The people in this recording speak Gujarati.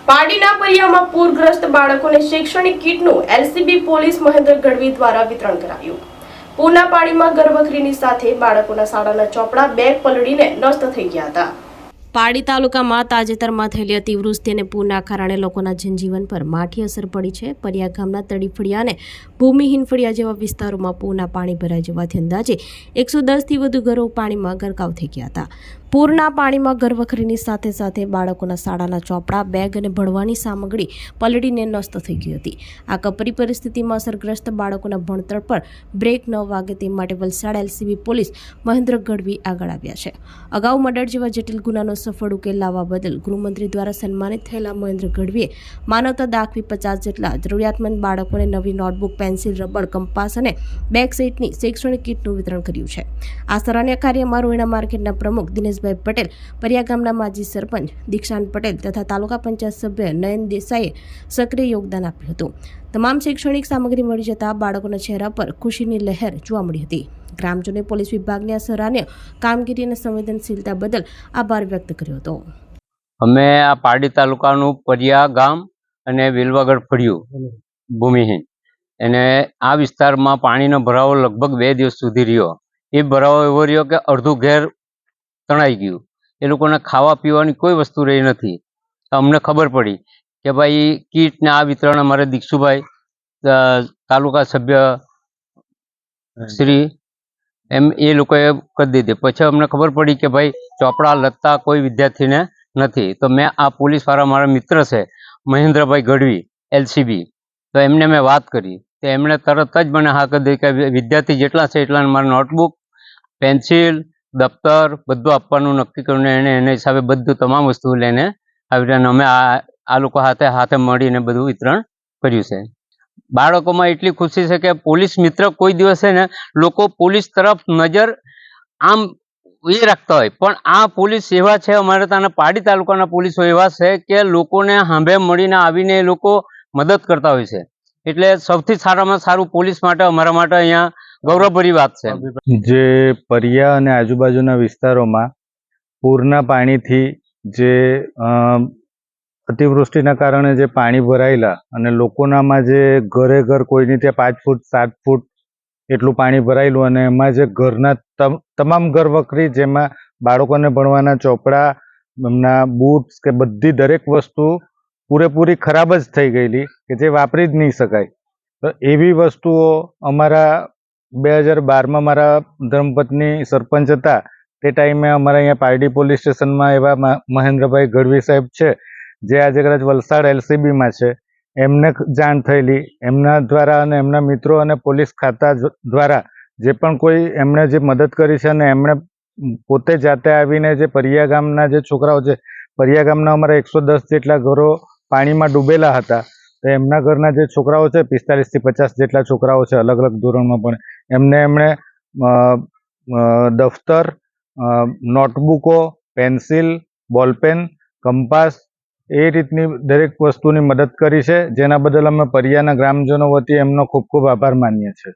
પારડીના પરિયામાં પૂરગ્રસ્ત બાળકોને શૈક્ષણિક કીટનું એલસીબી પોલીસ મહેન્દ્ર ગઢવી દ્વારા વિતરણ કરાયું। પૂરના પાણીમાં ગર્ભખરીની સાથે બાળકોના શાળાના ચોપડા બેગ પલળીને નષ્ટ થઈ ગયા હતા। પારડી તાલુકામાં તાજેતરમાં થયેલી અતિવૃષ્ટિ અને પૂરના કારણે લોકોના જનજીવન પર માઠી અસર પડી છે। પરિયા ગામના તળીફળિયા અને ભૂમિહીન ફળિયા જેવા વિસ્તારોમાં પૂરના પાણી ભરાઈ જવાથી અંદાજે 110થી વધુ ઘરો પાણીમાં ગરકાવ થઈ ગયા હતા। પૂરના પાણીમાં ગર્ભખરીની સાથે સાથે બાળકોના શાળાના ચોપડા, બેગ અને ભણવાની સામગ્રી પલળીને નષ્ટ થઈ ગઈ હતી। આ કપરી પરિસ્થિતિમાં અસરગ્રસ્ત બાળકોના ભણતર પર બ્રેક ન વાગે તે માટે વલસાડ એલસીબી પોલીસ મહેન્દ્ર ગઢવી આગળ આવ્યા છે। અગાઉ મર્ડર જેવા જટિલ ગુનાનો સફળ ઉકેલ લાવવા બદલ ગૃહમંત્રી દ્વારા સન્માનિત થયેલા મહેન્દ્ર ગઢવીએ માનવતા દાખવી 50 જેટલા જરૂરિયાતમંદ બાળકોને નવી નોટબુક, પેન્સિલ, રબર, કંપાસ અને બેગ સહિતની શૈક્ષણિક કીટનું વિતરણ કર્યું છે। આ સરાહનીય કાર્યમાં રોહિણા માર્કેટના પ્રમુખ દિનેશભાઈ પટેલ, પરિયા ગામના માજી સરપંચ દીક્ષાંત પટેલ તથા તાલુકા પંચાયત સભ્ય નયન દેસાઈએ સક્રિય યોગદાન આપ્યું હતું। તમામ શૈક્ષણિક સામગ્રી મળી જતા બાળકોના ચહેરા પર ખુશીની લહેર જોવા મળી હતી। ગ્રામજનોએ પોલીસ વિભાગની આ સરાહનીય કામગીરી અને સંવેદનશીલતા બદલ આભાર વ્યક્ત કર્યો હતો। અમે આ પારડી તાલુકાનું પરિયા ગામ અને વેલવાગઢ ફળિયું ભૂમિહીન અને આ વિસ્તારમાં પાણીનો ભરાવો લગભગ 2 દિવસ સુધી રહ્યો। એ ભરાવો એવો રહ્યો કે અડધું ઘેર તણાઈ ગયું। એ લોકોને ખાવા પીવાની કોઈ વસ્તુ રહી નથી। અમને ખબર પડી કે ભાઈ કીટને આ વિતરણ અમારે દીક્ષુભાઈ તાલુકા સભ્ય શ્રી એમ એ લોકોએ કરી દીધી। પછી અમને ખબર પડી કે ભાઈ ચોપડા લત્તા કોઈ વિદ્યાર્થીને નથી। તો મેં આ પોલીસવાળા મારા મિત્ર છે મહેન્દ્રભાઈ ગઢવી એલસીબી, તો એમને મેં વાત કરી તો એમણે તરત જ મને હા કરી દીધી કે વિદ્યાર્થી જેટલા છે એટલાને મારે નોટબુક, પેન્સિલ, દફતર બધું આપવાનું નક્કી કર્યું। એને હિસાબે બધું તમામ વસ્તુ લઈને આવી રીતે અમે આ લોકો હાથે મળીને બધું વિતરણ કર્યું છે। બાળકોમાં એટલી ખુશી છે કે પોલીસ મિત્ર કોઈ દિવસ છે ને લોકો પોલીસ તરફ નજર આમ એ રાખતા હોય, પણ આ પોલીસ એવા છે, અમારે ત્યાં પારડી તાલુકાના પોલીસો એવા છે કે લોકોને સાંભે મળીને આવીને એ લોકો મદદ કરતા હોય છે। એટલે સૌથી સારામાં સારું પોલીસ માટે અમારા માટે અહીંયા ગૌરવભરી વાત છે। જે પરિયા અને આજુબાજુના વિસ્તારોમાં પૂરના પાણીથી જે અતિવૃષ્ટિના કારણે જે પાણી ભરાયેલા અને લોકોનામાં જે ઘરે ઘર કોઈની ત્યાં 5 ફૂટ 7 ફૂટ એટલું પાણી ભરાયેલું અને એમાં જે ઘરના તમામ ઘર વખરી, જેમાં બાળકોને ભણવાના ચોપડા, એમના બૂટ્સ કે બધી દરેક વસ્તુ પૂરેપૂરી ખરાબ જ થઈ ગયેલી કે જે વાપરી જ નહીં શકાય। તો એવી વસ્તુઓ અમારા 2012માં મારા ધર્મપત્ની સરપંચ હતા તે ટાઈમે અમારા અહીંયા પારડી પોલીસ સ્ટેશનમાં એવા મહેન્દ્રભાઈ ગઢવી સાહેબ છે, જે આજે કદાચ વલસાડ એલસીબીમાં છે, એમને જાણ થયેલી। એમના દ્વારા અને એમના મિત્રો અને પોલીસ ખાતા દ્વારા જે પણ કોઈ એમણે જે મદદ કરી છે અને એમણે પોતે જાતે આવીને જે પરિયા ગામના જે છોકરાઓ છે, પરિયા ગામના અમારા 110 જેટલા ઘરો પાણીમાં ડૂબેલા હતા, તો એમના ઘરના જે છોકરાઓ છે 45 થી 50 જેટલા છોકરાઓ છે અલગ અલગ ધોરણમાં, પણ એમણે દફતર, નોટબુકો, પેન્સિલ, બોલપેન, કંપાસ એ રીતની દરેક વસ્તુની મદદ કરી છે, જેના બદલ અમે પરિયાના ગ્રામજનો વતી એમનો ખૂબ ખૂબ આભાર માનીએ છીએ।